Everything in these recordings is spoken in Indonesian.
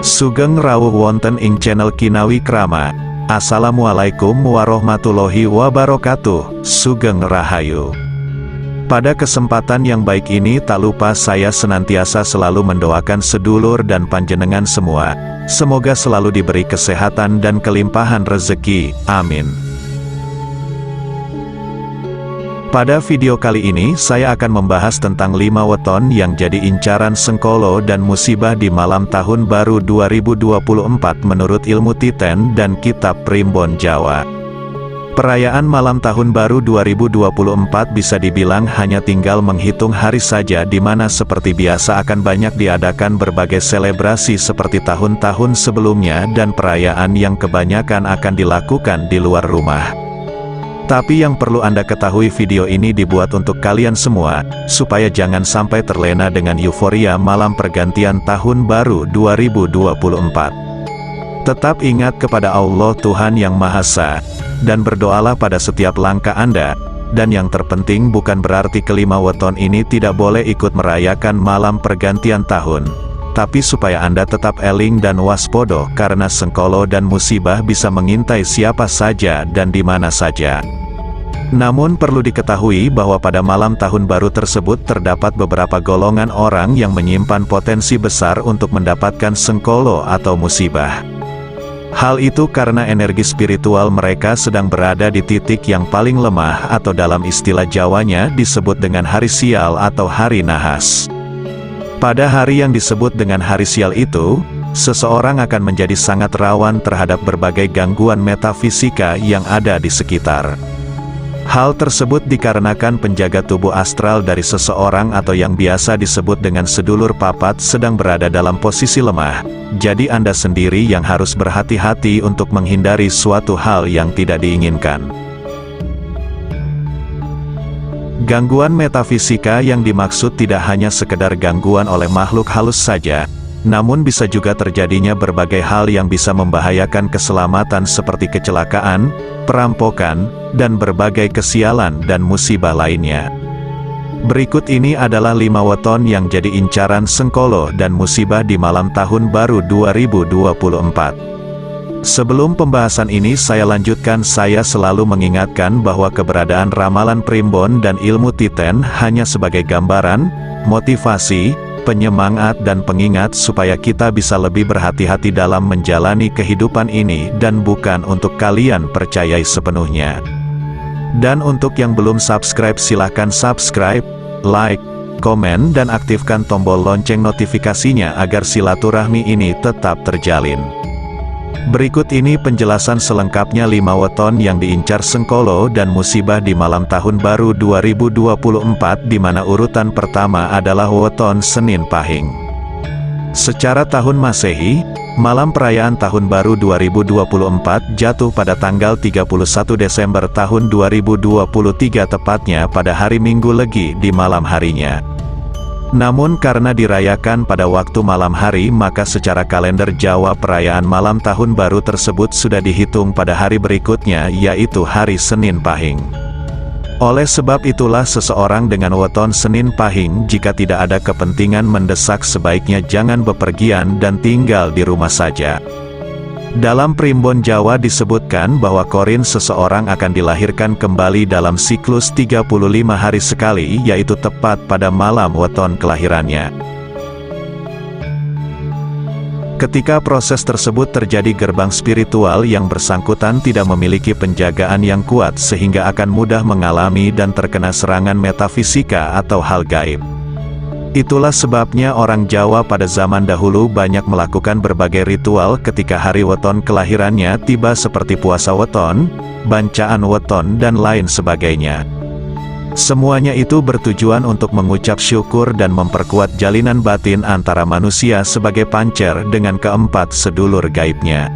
Sugeng rawuh wonten ing channel Kinawi Krama. Assalamualaikum warahmatullahi wabarakatuh. Sugeng Rahayu. Pada kesempatan yang baik ini tak lupa saya senantiasa selalu mendoakan sedulur dan panjenengan semua. Semoga selalu diberi kesehatan dan kelimpahan rezeki. Amin. Pada video kali ini saya akan membahas tentang 5 weton yang jadi incaran sengkolo dan musibah di malam tahun baru 2024 menurut ilmu Titen dan kitab Primbon Jawa. Perayaan malam tahun baru 2024 bisa dibilang hanya tinggal menghitung hari saja, di mana seperti biasa akan banyak diadakan berbagai selebrasi seperti tahun-tahun sebelumnya dan perayaan yang kebanyakan akan dilakukan di luar rumah. Tapi yang perlu Anda ketahui, video ini dibuat untuk kalian semua, supaya jangan sampai terlena dengan euforia malam pergantian tahun baru 2024. Tetap ingat kepada Allah Tuhan Yang Maha Esa, dan berdoalah pada setiap langkah Anda, dan yang terpenting bukan berarti kelima weton ini tidak boleh ikut merayakan malam pergantian tahun. Tapi supaya Anda tetap eling dan waspodo, karena sengkolo dan musibah bisa mengintai siapa saja dan di mana saja. Namun perlu diketahui bahwa pada malam tahun baru tersebut terdapat beberapa golongan orang yang menyimpan potensi besar untuk mendapatkan sengkolo atau musibah. Hal itu karena energi spiritual mereka sedang berada di titik yang paling lemah, atau dalam istilah Jawanya disebut dengan hari sial atau hari nahas. Pada hari yang disebut dengan hari sial itu, seseorang akan menjadi sangat rawan terhadap berbagai gangguan metafisika yang ada di sekitar. Hal tersebut dikarenakan penjaga tubuh astral dari seseorang atau yang biasa disebut dengan sedulur papat sedang berada dalam posisi lemah. Jadi Anda sendiri yang harus berhati-hati untuk menghindari suatu hal yang tidak diinginkan. Gangguan metafisika yang dimaksud tidak hanya sekedar gangguan oleh makhluk halus saja, namun bisa juga terjadinya berbagai hal yang bisa membahayakan keselamatan seperti kecelakaan, perampokan, dan berbagai kesialan dan musibah lainnya. Berikut ini adalah 5 weton yang jadi incaran sengkolo dan musibah di malam tahun baru 2024. Sebelum pembahasan ini saya lanjutkan, saya selalu mengingatkan bahwa keberadaan ramalan primbon dan ilmu Titen hanya sebagai gambaran, motivasi, penyemangat dan pengingat supaya kita bisa lebih berhati-hati dalam menjalani kehidupan ini dan bukan untuk kalian percayai sepenuhnya. Dan untuk yang belum subscribe silahkan subscribe, like, komen dan aktifkan tombol lonceng notifikasinya agar silaturahmi ini tetap terjalin. Berikut ini penjelasan selengkapnya 5 weton yang diincar sengkolo dan musibah di malam tahun baru 2024, di mana urutan pertama adalah weton Senin Pahing. Secara tahun Masehi, malam perayaan tahun baru 2024 jatuh pada tanggal 31 Desember tahun 2023, tepatnya pada hari Minggu Legi di malam harinya. Namun karena dirayakan pada waktu malam hari, maka secara kalender Jawa perayaan malam tahun baru tersebut sudah dihitung pada hari berikutnya, yaitu hari Senin Pahing. Oleh sebab itulah seseorang dengan weton Senin Pahing jika tidak ada kepentingan mendesak sebaiknya jangan bepergian dan tinggal di rumah saja. Dalam Primbon Jawa disebutkan bahwa korin seseorang akan dilahirkan kembali dalam siklus 35 hari sekali, yaitu tepat pada malam weton kelahirannya. Ketika proses tersebut terjadi, gerbang spiritual yang bersangkutan tidak memiliki penjagaan yang kuat sehingga akan mudah mengalami dan terkena serangan metafisika atau hal gaib. Itulah sebabnya orang Jawa pada zaman dahulu banyak melakukan berbagai ritual ketika hari weton kelahirannya tiba, seperti puasa weton, bancaan weton dan lain sebagainya. Semuanya itu bertujuan untuk mengucap syukur dan memperkuat jalinan batin antara manusia sebagai pancer dengan keempat sedulur gaibnya.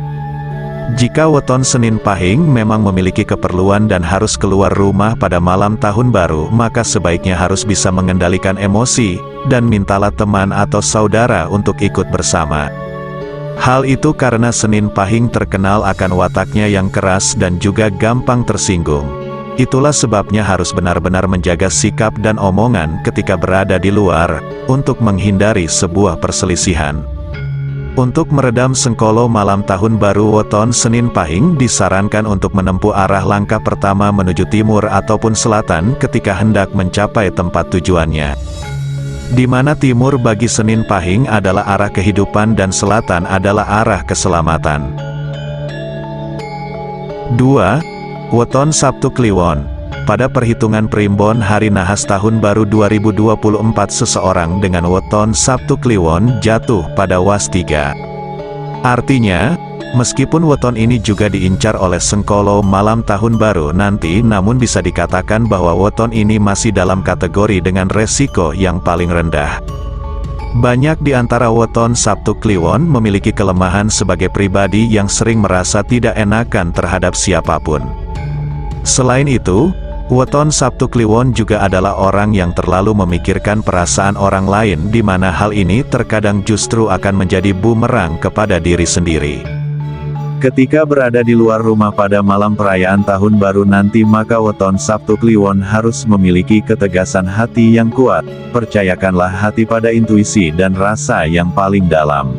Jika weton Senin Pahing memang memiliki keperluan dan harus keluar rumah pada malam tahun baru, maka sebaiknya harus bisa mengendalikan emosi, dan mintalah teman atau saudara untuk ikut bersama. Hal itu karena Senin Pahing terkenal akan wataknya yang keras dan juga gampang tersinggung. Itulah sebabnya harus benar-benar menjaga sikap dan omongan ketika berada di luar, untuk menghindari sebuah perselisihan. Untuk meredam Sengkolo malam Tahun Baru Weton Senin Pahing disarankan untuk menempuh arah langkah pertama menuju timur ataupun selatan ketika hendak mencapai tempat tujuannya. Di mana timur bagi Senin Pahing adalah arah kehidupan dan selatan adalah arah keselamatan. 2. Weton Sabtu Kliwon. Pada perhitungan Primbon Hari Nahas Tahun Baru 2024 seseorang dengan weton Sabtu Kliwon jatuh pada was 3. Artinya, meskipun weton ini juga diincar oleh Sengkolo malam Tahun Baru nanti, namun bisa dikatakan bahwa weton ini masih dalam kategori dengan resiko yang paling rendah. Banyak di antara weton Sabtu Kliwon memiliki kelemahan sebagai pribadi yang sering merasa tidak enakan terhadap siapapun. Selain itu, weton Sabtu Kliwon juga adalah orang yang terlalu memikirkan perasaan orang lain, di mana hal ini terkadang justru akan menjadi bumerang kepada diri sendiri. Ketika berada di luar rumah pada malam perayaan Tahun Baru nanti, maka weton Sabtu Kliwon harus memiliki ketegasan hati yang kuat. Percayakanlah hati pada intuisi dan rasa yang paling dalam.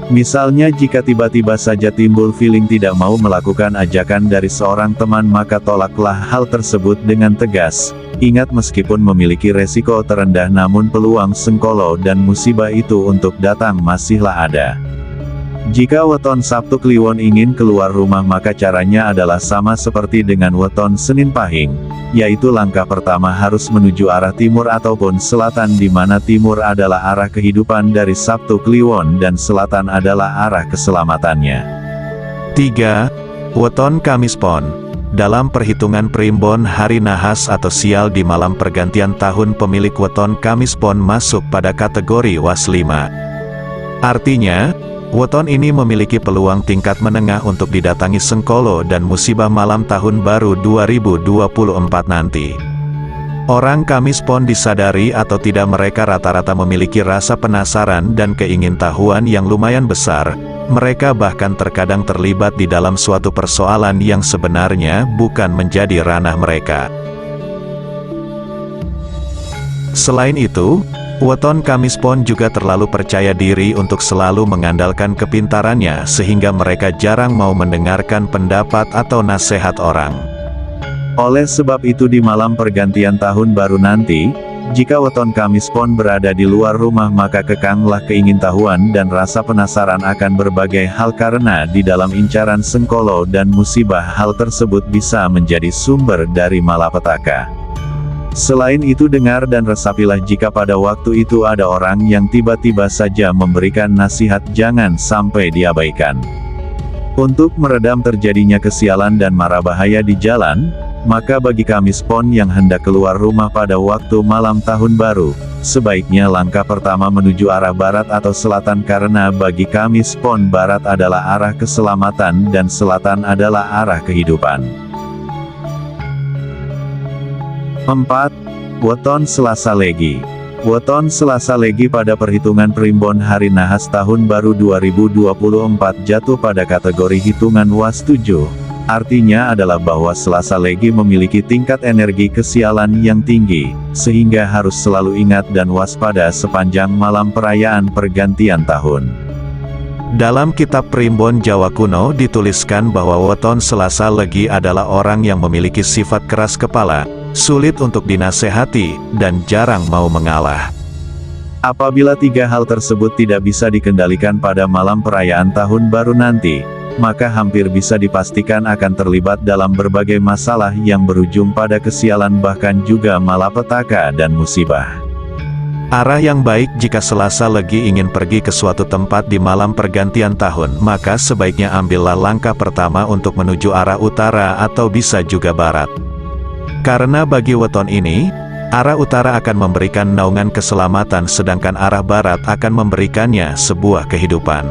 Misalnya jika tiba-tiba saja timbul feeling tidak mau melakukan ajakan dari seorang teman, maka tolaklah hal tersebut dengan tegas. Ingat, meskipun memiliki resiko terendah namun peluang Sengkolo dan musibah itu untuk datang masihlah ada. Jika weton Sabtu Kliwon ingin keluar rumah, maka caranya adalah sama seperti dengan weton Senin Pahing, yaitu langkah pertama harus menuju arah timur ataupun selatan, di mana timur adalah arah kehidupan dari Sabtu Kliwon dan selatan adalah arah keselamatannya. 3. Weton Kamis Pon. Dalam perhitungan Primbon Hari Nahas atau Sial di malam pergantian tahun, pemilik weton Kamis Pon masuk pada kategori was 5. Artinya, weton ini memiliki peluang tingkat menengah untuk didatangi Sengkolo dan musibah malam Tahun Baru 2024 nanti. Orang Kamis Pon disadari atau tidak, mereka rata-rata memiliki rasa penasaran dan keingintahuan yang lumayan besar. Mereka bahkan terkadang terlibat di dalam suatu persoalan yang sebenarnya bukan menjadi ranah mereka. Selain itu, weton Kamis Pon juga terlalu percaya diri untuk selalu mengandalkan kepintarannya, sehingga mereka jarang mau mendengarkan pendapat atau nasihat orang. Oleh sebab itu, di malam pergantian Tahun Baru nanti, jika weton Kamis Pon berada di luar rumah, maka kekanglah keingintahuan dan rasa penasaran akan berbagai hal, karena di dalam incaran Sengkolo dan musibah hal tersebut bisa menjadi sumber dari malapetaka. Selain itu, dengar dan resapilah jika pada waktu itu ada orang yang tiba-tiba saja memberikan nasihat, jangan sampai diabaikan. Untuk meredam terjadinya kesialan dan mara bahaya di jalan, maka bagi Kamis Pon yang hendak keluar rumah pada waktu malam Tahun Baru, sebaiknya langkah pertama menuju arah barat atau selatan, karena bagi Kamis Pon barat adalah arah keselamatan dan selatan adalah arah kehidupan. 4. Weton Selasa Legi. Weton Selasa Legi pada perhitungan Primbon Hari Nahas Tahun Baru 2024 jatuh pada kategori hitungan was 7. Artinya adalah bahwa Selasa Legi memiliki tingkat energi kesialan yang tinggi, sehingga harus selalu ingat dan waspada sepanjang malam perayaan pergantian tahun. Dalam kitab Primbon Jawa kuno dituliskan bahwa weton Selasa Legi adalah orang yang memiliki sifat keras kepala, sulit untuk dinasehati, dan jarang mau mengalah. Apabila tiga hal tersebut tidak bisa dikendalikan pada malam perayaan Tahun Baru nanti, maka hampir bisa dipastikan akan terlibat dalam berbagai masalah yang berujung pada kesialan, bahkan juga malapetaka dan musibah. Arah yang baik jika Selasa Legi ingin pergi ke suatu tempat di malam pergantian tahun, maka sebaiknya ambillah langkah pertama untuk menuju arah utara atau bisa juga barat. Karena bagi weton ini, arah utara akan memberikan naungan keselamatan, sedangkan arah barat akan memberikannya sebuah kehidupan.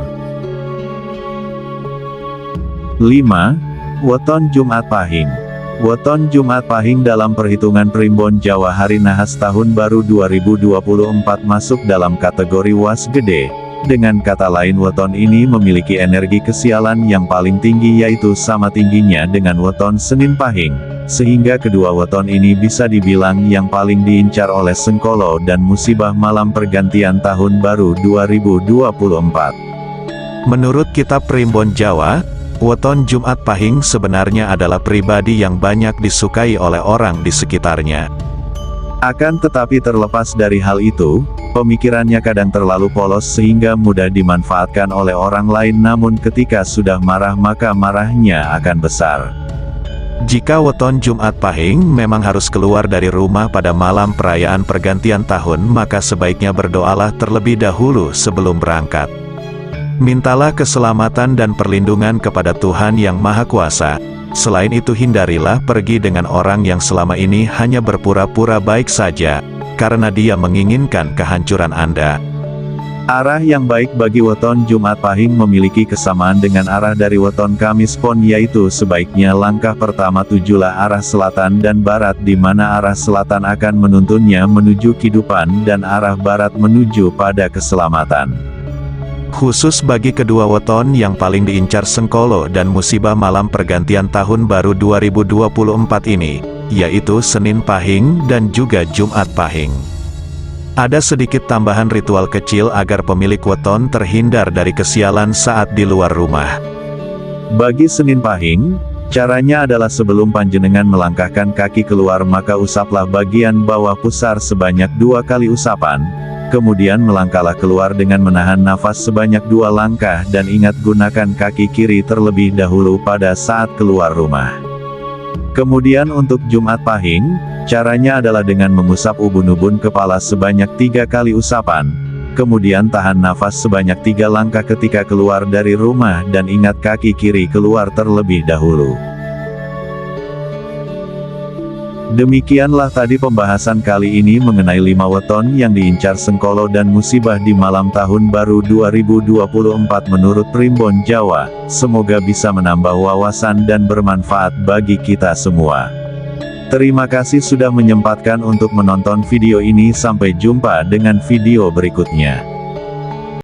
5. Weton Jumat Pahing. Weton Jumat Pahing dalam perhitungan Primbon Jawa Hari Nahas Tahun Baru 2024 masuk dalam kategori was gede. Dengan kata lain, weton ini memiliki energi kesialan yang paling tinggi, yaitu sama tingginya dengan weton Senin Pahing. sehingga kedua weton ini bisa dibilang yang paling diincar oleh Sengkolo dan musibah malam pergantian tahun baru 2024. Menurut kitab Primbon Jawa, weton Jumat Pahing sebenarnya adalah pribadi yang banyak disukai oleh orang di sekitarnya. Akan tetapi terlepas dari hal itu, pemikirannya kadang terlalu polos sehingga mudah dimanfaatkan oleh orang lain, namun ketika sudah marah maka marahnya akan besar. Jika weton Jumat Pahing memang harus keluar dari rumah pada malam perayaan pergantian tahun, maka sebaiknya berdoalah terlebih dahulu sebelum berangkat. Mintalah keselamatan dan perlindungan kepada Tuhan Yang Maha Kuasa. Selain itu hindarilah pergi dengan orang yang selama ini hanya berpura-pura baik saja, karena dia menginginkan kehancuran Anda. Arah yang baik bagi weton Jumat Pahing memiliki kesamaan dengan arah dari weton Kamis Pon, yaitu sebaiknya langkah pertama tujulah arah selatan dan barat, di mana arah selatan akan menuntunnya menuju kehidupan dan arah barat menuju pada keselamatan. Khusus bagi kedua weton yang paling diincar Sengkolo dan musibah malam pergantian tahun baru 2024 ini, yaitu Senin Pahing dan juga Jumat Pahing. Ada sedikit tambahan ritual kecil agar pemilik weton terhindar dari kesialan saat di luar rumah. Bagi Senin Pahing, caranya adalah sebelum panjenengan melangkahkan kaki keluar maka usaplah bagian bawah pusar sebanyak 2 kali usapan. Kemudian melangkahlah keluar dengan menahan nafas sebanyak 2 langkah dan ingat gunakan kaki kiri terlebih dahulu pada saat keluar rumah. Kemudian untuk Jumat Pahing, caranya adalah dengan mengusap ubun-ubun kepala sebanyak 3 kali usapan. Kemudian tahan nafas sebanyak 3 langkah ketika keluar dari rumah dan ingat kaki kiri keluar terlebih dahulu. Demikianlah tadi pembahasan kali ini mengenai 5 weton yang diincar Sengkolo dan musibah di malam tahun baru 2024 menurut Primbon Jawa. Semoga bisa menambah wawasan dan bermanfaat bagi kita semua. Terima kasih sudah menyempatkan untuk menonton video ini, sampai jumpa dengan video berikutnya.